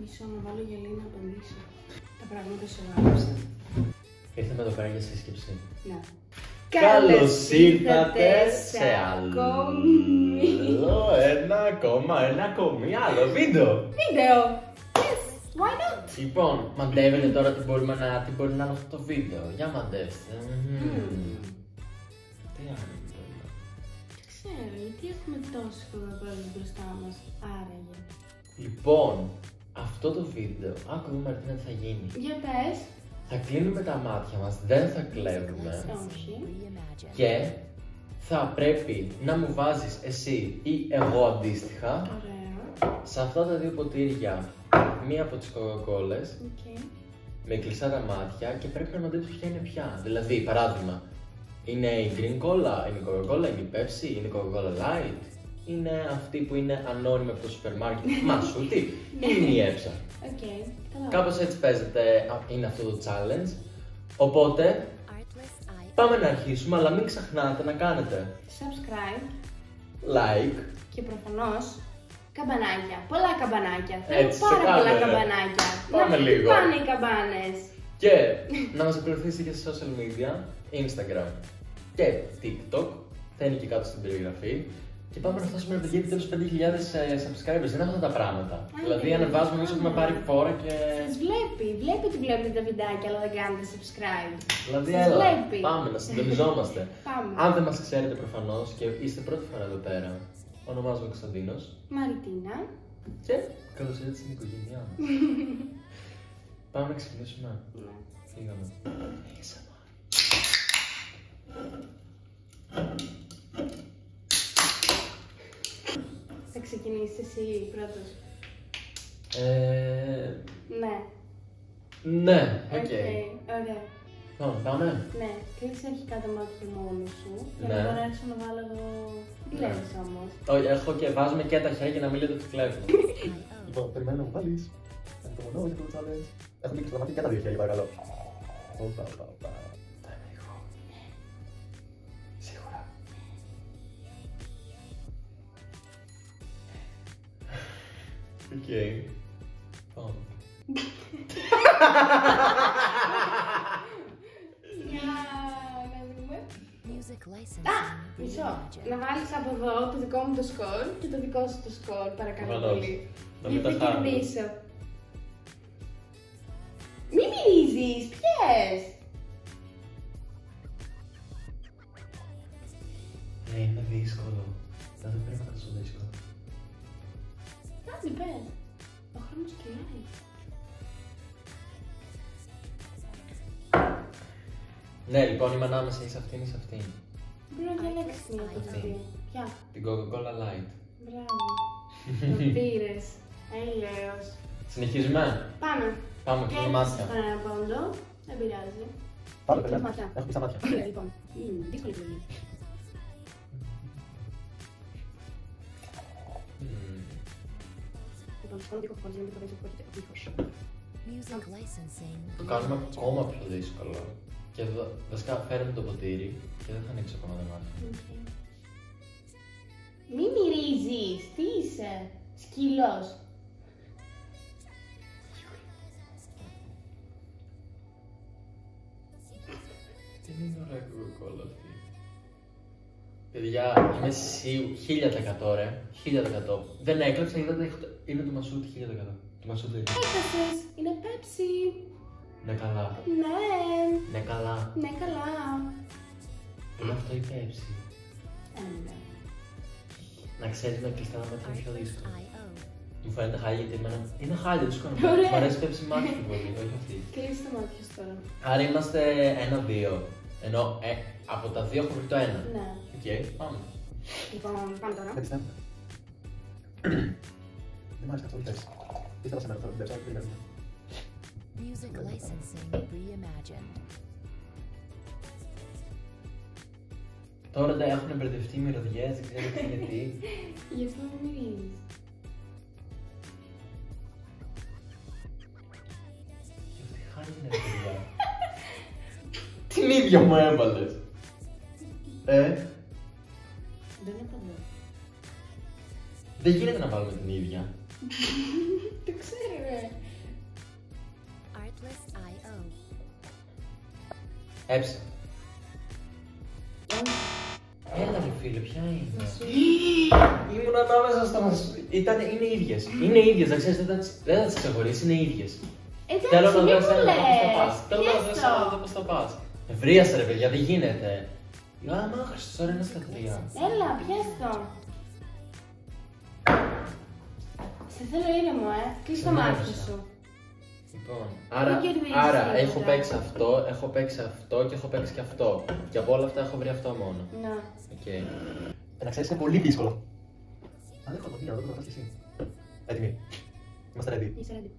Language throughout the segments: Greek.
αφήσω να βάλω γυαλί να απαντήσω. Τα πράγματα σου έγραψα. Ήρθαμε εδώ πέρα για σύσκεψη. Ναι. Καλώς ήρθατε σε ένα ακόμη άλλο βίντεο. Βίντεο! Yes, why not? Λοιπόν, μαντεύετε τώρα τι μπορεί να είναι αυτό το βίντεο. Για μαντεύστε. Τι άλλο είναι. Δεν ξέρω, γιατί έχουμε τόσες κοκακόλες μπροστά μας, άραγε. Λοιπόν, αυτό το βίντεο, άκου εδώ Μαρτίνα τι θα γίνει. Για πες. Θα κλείνουμε τα μάτια μας, δεν θα κλέβουμε. Όχι. Και θα πρέπει να μου βάζεις εσύ ή εγώ αντίστοιχα Ωραία. σε αυτά τα δύο ποτήρια μία από τις κοκακόλες Okay. με κλειστά τα μάτια και πρέπει να μαντέψεις ποια είναι ποια. Δηλαδή, παράδειγμα, είναι η green cola, είναι η coca-cola, είναι η pepsi, είναι η coca-cola light, είναι αυτή που είναι ανώνυμη από το σούπερ μάρκετ, μασούτη, είναι η έψα. Οκ, καλά. Κάπως έτσι παίζεται, είναι αυτό το challenge. Οπότε, πάμε να αρχίσουμε, αλλά μην ξεχνάτε να κάνετε Subscribe like και προφανώς καμπανάκια. Πολλά καμπανάκια. Θέλω Έτσι, πάρα σε πολλά κάνε. καμπανάκια. Πάμε να μην λίγο. πάνε οι καμπάνες. και να μας ακολουθήσετε και σε social media, Instagram και TikTok, θα είναι και κάτω στην περιγραφή. Και πάμε να φτάσουμε να πηγαίνει τέλος 5.000 subscribers, δεν είναι αυτά τα πράγματα. Δηλαδή ανεβάζουμε εμείς έχουμε πάρει φόρα και... Σας βλέπει ότι βλέπετε τα βιντεάκια αλλά δεν κάνετε subscribe. Δηλαδή Σας έλα, βλέπει. πάμε να συντονιζόμαστε. Πάμε. Αν δεν μας ξέρετε προφανώς και είστε πρώτη φορά εδώ πέρα, ονομάζομαι Κωνσταντίνος Μαριτίνα. και καλώς ήρθατε στην οικογένειά μας. Πάμε να ξεκινήσουμε. Ναι. Φύγαμε. Θα ξεκινήσεις εσύ πρώτος. Ναι. Ναι, οκ. Ωραία. Λοιπόν, πάμε. Ναι, κλείσε αρχικά τα μάτια μόνος σου. Για Ναι. να μπορέσω να βάλω εγώ. Τι λες όμως. Όχι, έχω και βάζουμε και τα χέρια να μην λέτε ότι κλέβω. Λοιπόν, περιμένω να μου βάλεις. Είναι το μονό, είναι το challenge. Έχουμε και στο μάτι και τα δύο χέρια, παρακαλώ. Οπα. Θα είμαι εγώ. Σίγουρα. Οκ. Πάμε. Για να δούμε. Α, μισό. Να βάλεις από εδώ το δικό μου το σκορ και το δικό σου το σκορ, παρακαλώ Προφανώς. πολύ. Να μην Γιατί τα χάνω. κερδίσω. Μη μυρίζεις, πιες. Ναι, είναι δύσκολο. Δεν πρέπει να είναι τόσο δύσκολο. Άντε πες. Ο χρόνος κυλάει. Ναι, λοιπόν, είμαι ανάμεσα ή σε αυτήν ή σε αυτήν. Μπορεί να διαλέξεις μία από τις δύο. Ποια. Την Coca-Cola Light. Μπράβο. Το πήρες. Έλεος. Συνεχίζουμε. Πάμε. Πάμε, κλείνω μάτια. Στον ένα πόντο. Δεν πειράζει. Πάμε, Κλείνω μάτια. Έχω κλειστά μάτια. Λοιπόν, δύσκολη επιλογή. Λοιπόν, σκόνω δύο κοκκόλες για να μην προβείς ότι έχετε ήχος. Το κάνουμε ακόμα πιο δύσκολο. Και εδώ, βασικά φέρνουμε το ποτήρι και δεν θα ανοίξω ακόμα τα μάτια. Μη μυρίζεις, τι είσαι, σκύλος. Τι είναι ωραία κοκακόλα αυτή. Παιδιά, είμαι σίγουρη, 1000% ρε, 1000%. Δεν έκλεψα, είδατε, είναι το μασούτι 1000%. Το μασούτι είναι. Έχασες, είναι πέψη. Ναι καλά, Ναι, ναι καλά. ναι καλά. Είναι αυτό η πέψη. Ναι. Να ξέρεις με κλειστά τα μάτια είναι πιο δύσκολο. Μου φαίνεται χάλια γιατί εμένα είναι χάλια, τους κάνω. Ωραία. Μου αρέσει η πέψη μάτια πιο πολύ, όχι αυτή. Κλείσε τα μάτια σου τώρα. Άρα είμαστε 1-2. Ενώ από τα δύο έχω βρει το ένα. Ναι. Οκ, πάμε. Λοιπόν, πάμε τώρα. Δεν μ' άρεσε αυτό που θες. Ήθελα σε μένα αυτό, δεν ξέρω. Music licensing reimagined. Τώρα δεν έχουν μπερδευτεί οι μυρωδιές, δεν ξέρω τι γιατί. Γιατί να μην μυρίζεις. Και αυτή χάνει είναι ρε παιδιά. Την ίδια μου έβαλες. Δεν απαντώ. Δεν γίνεται να βάλουμε την ίδια. Το ξέρω, ρε. Έψα. Έλα ρε φίλε, ποια είναι? Ήμουν ανάμεσα στο να σου... Είναι ίδιες. Είναι ίδιες, να ξέρεις, δεν θα τις ξεχωρίσεις, είναι ίδιες. Θέλω να δω εσένα πώς θα πας. Ευρίασε ρε παιδιά, δεν γίνεται. Άμα Χριστός, τώρα είναι στα 3. Έλα, πιες το. Σε θέλω ήρεμο, κλείς τα μάτια σου. Λοιπόν, άρα έχω παίξει αυτό και έχω παίξει και αυτό. Και από όλα αυτά έχω βρει αυτό μόνο. Ναι. Okay. Να ξέρεις, είναι πολύ δύσκολο. Αν έχω το να δω, θα πας και εσύ. Έτοιμοι. Είμαστε ready. Είσαι ready.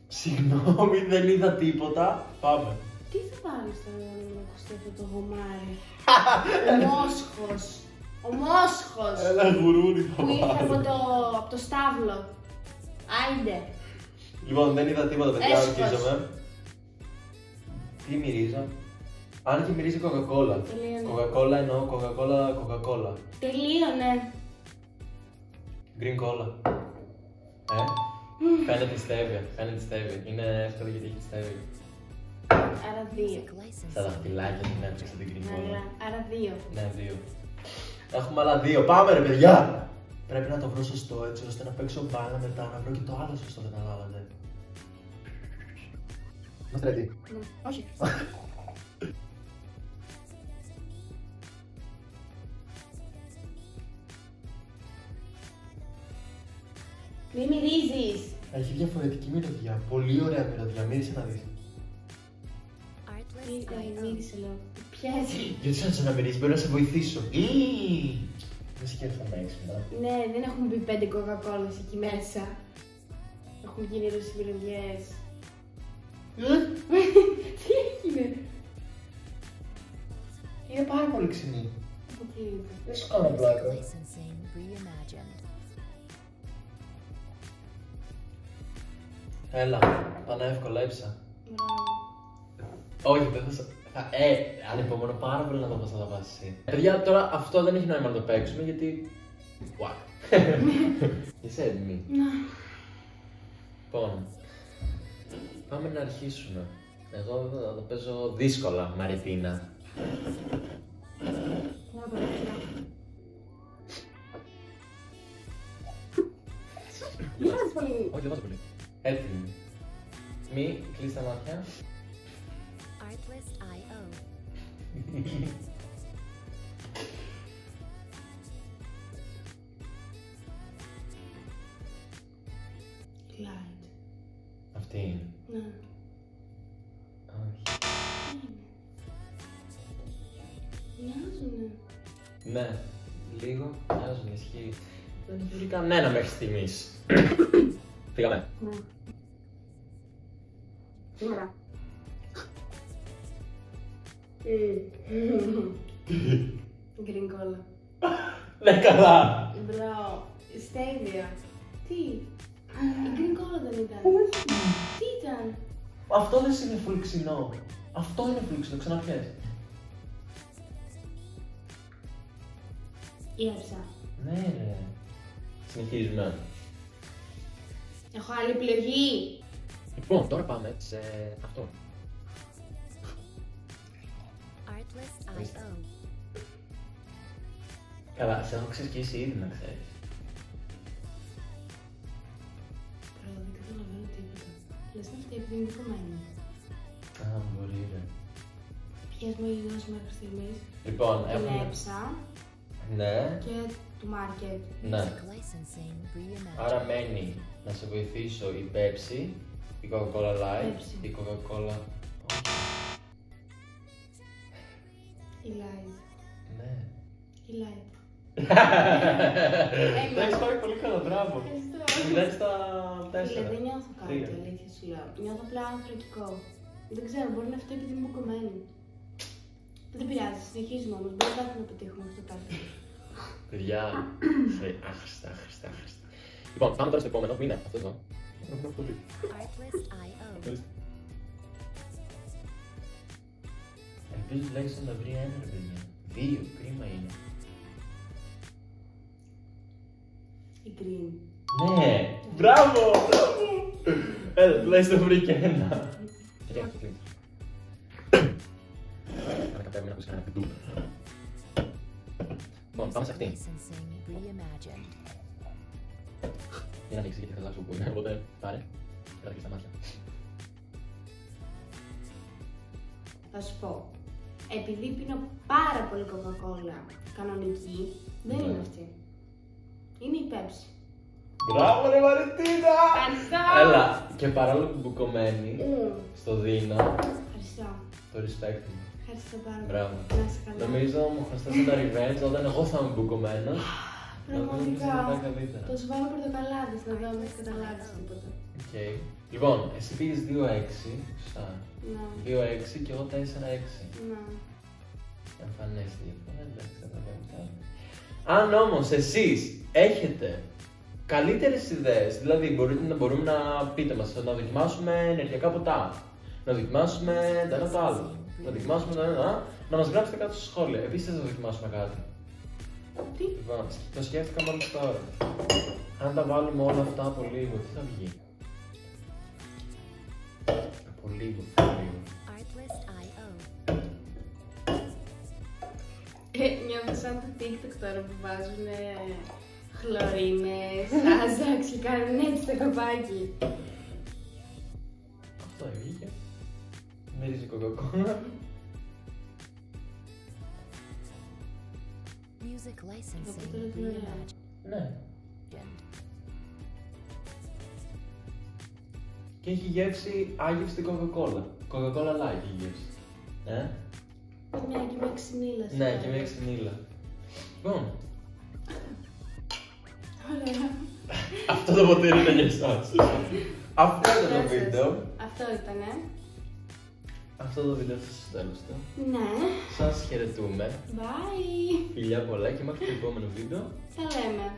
Συγγνώμη, δεν είδα τίποτα. Πάμε. Τι θα βάλεις τώρα να ακουστεί αυτό το γομάρι? Ο Μόσχος. Ο Μόσχος. Έλα γουρούνι θα που ήρθε βάλω. από το στάβλο. Άιντε. Λοιπόν, δεν είδα τίποτα, παιδιά, ορκίζομαι. Τι μυρίζω? Αν και μυρίζει κοκακόλα. Κοκακόλα εννοώ κοκακόλα. Τελείωνε. Green cola. Φαίνεται στέβια. Είναι εύκολο γιατί έχει στέβια. Άρα 2. Στα δαχτυλάκια την έψαξα την green cola. Άρα 2. Ναι, 2. Έχουμε άλλα 2. Πάμε ρε παιδιά! Πρέπει να το βρω σωστό έτσι ώστε να παίξω μπάλα μετά, να βρω και το άλλο σωστό, καταλάβατε. Είμαστε ready. Όχι. Μη μυρίζεις. Έχει διαφορετική μυρωδιά. Πολύ ωραία μυρωδιά. Μύρισε να δεις. Μύρισε λέω. Πιάζει. Γιατί σαν να μυρίσει, μπορεί να σε βοηθήσω. Δεν σκέφτομαι έξυπνα. Ναι, δεν έχουμε πει 5 κοκακόλες εκεί μέσα. Έχουν γίνει ρωσικές μυρωδιές. Τι έγινε? Είναι πάρα πολύ ξινή. Αποκλείεται. Δεν σου κάνω πλάκα. Licensing reimagined. Έλα, πανεύκολα, έψα. Μπράβο. Όχι, δεν θα σε... ανυπομονώ πάρα πολύ να δω πώς θα τα πας εσύ. Παιδιά, τώρα αυτό δεν έχει νόημα να το παίξουμε γιατί... What? Είσαι έτοιμη? Ναι. Λοιπόν, πάμε να αρχίσουμε. Εγώ θα το παίζω δύσκολα, Μαριτίνα. Όχι, δεν βάζω πολύ. Έτοιμη. Μη κλείς τα μάτια. Artlist.io. Glide. Αυτή είναι. Ναι. Όχι. Μοιάζουνε. Ναι, λίγο μοιάζουν, ισχύει. Δεν έχει βρει κανένα μέχρι στιγμής. Φύγαμε. Ναι. Σήμερα. Green cola. Ναι, καλά. Μπρο, στέβια. Τι? Η green cola δεν ήταν. Τι ήταν? Αυτό δεν είναι full ξινό. Αυτό είναι full ξινό, ξαναπιες. Η έψα. Ναι ρε. Συνεχίζουμε. Έχω άλλη επιλογή. Λοιπόν, τώρα πάμε σε αυτό. Artlist.io. Καλά, σε έχω ξεσκίσει ήδη να ξέρεις. Μπρο, δεν καταλαβαίνω τίποτα. Λες να αυτή επειδή είναι δικομένη. Α, μπορεί ρε. Ποιες μου έγινες μέχρι στιγμής? Λοιπόν, Την έχουμε... έψα Ναι. και του market. Ναι. Licensing reimagined. Άρα μένει να σε βοηθήσω η Pepsi, η Coca-Cola Light, Pepsi. η Coca-Cola... Η light. Ναι. Η light. Το έχεις πάει πολύ καλά, μπράβο. Εντάξει τα 4. Φίλε, δεν νιώθω κάτι, αλήθεια σου λέω. Νιώθω απλά ανθρακικό. Δεν ξέρω, μπορεί να αυτό επειδή είμαι κομμένη. Δεν πειράζει, συνεχίζουμε όμως. Μπορεί κάτι να πετύχουμε αυτό το κάτι. Παιδιά, άχρηστα. Λοιπόν, πάμε τώρα στο επόμενο που είναι αυτό εδώ. Artlist.io. Ελπίζω τουλάχιστον να βρει ένα ρε παιδιά. 2, κρίμα είναι. Η green. Ναι, μπράβο! Έλα, τουλάχιστον βρήκε ένα. πάμε σε αυτήν. Licensing reimagined. Μην ανοίξει γιατί θα αλλάξω που είναι, οπότε πάρε. Κράτα και στα μάτια. Θα σου πω. Επειδή πίνω πάρα πολύ κοκακόλα κανονική, δεν Ναι. είναι αυτή. Είναι η Pepsi. Μπράβο ρε Βαλεντίνα! Ευχαριστώ! Έλα, και παρόλο που μπουκωμένη, στο δίνω Ευχαριστώ. το respect μου. Ευχαριστώ πάρα πολύ. Μπράβο. Να είσαι καλά. Νομίζω μου χρωστάς τα revenge όταν εγώ θα είμαι μπουκωμένος. Πραγματικά. Να πάει καλύτερα. Θα σου βάλω πορτοκαλάδες να δω αν έχεις καταλάβει τίποτα. Οκ. Λοιπόν, εσύ πήγες 2-6, σωστά. Να. 2-6 και εγώ 4-6. Να. Εμφανές διαφορά, εντάξει, καταλαβαίνετε. Αν όμως εσείς έχετε καλύτερες ιδέες, δηλαδή μπορούμε να πείτε μας να δοκιμάσουμε ενεργειακά ποτά, να δοκιμάσουμε το ένα το άλλο, να δοκιμάσουμε το ένα, να μας γράψετε κάτω στα σχόλια. Επίσης θα δοκιμάσουμε κάτι. Τι? Λοιπόν, το σκέφτηκα μόλις τώρα. Αν τα βάλουμε όλα αυτά από λίγο, τι θα βγει? Από λίγο, από λίγο. Artlist.io. Νιώθω σαν το TikTok τώρα που βάζουν χλωρίνες, άζαξ και κάνουν έτσι το καπάκι. Αυτό βγήκε. Μυρίζει κοκακόλα. Music licensing Computer is not reimagined. Ναι. Και έχει γεύση άγευστη κοκακόλα. Κοκακόλα light έχει γεύση. Ναι, και με ξυνήλα. Ναι, και μια ξυνήλα. Λοιπόν, Ωραία. αυτό το ποτήρι ήταν για εσάς. Αυτό ήταν το βίντεο. Αυτό ήτανε. Αυτό το βίντεο έφτασε στο τέλος του. Ναι. Σας χαιρετούμε. Bye. Φιλιά πολλά και μέχρι το επόμενο βίντεο. Τα λέμε.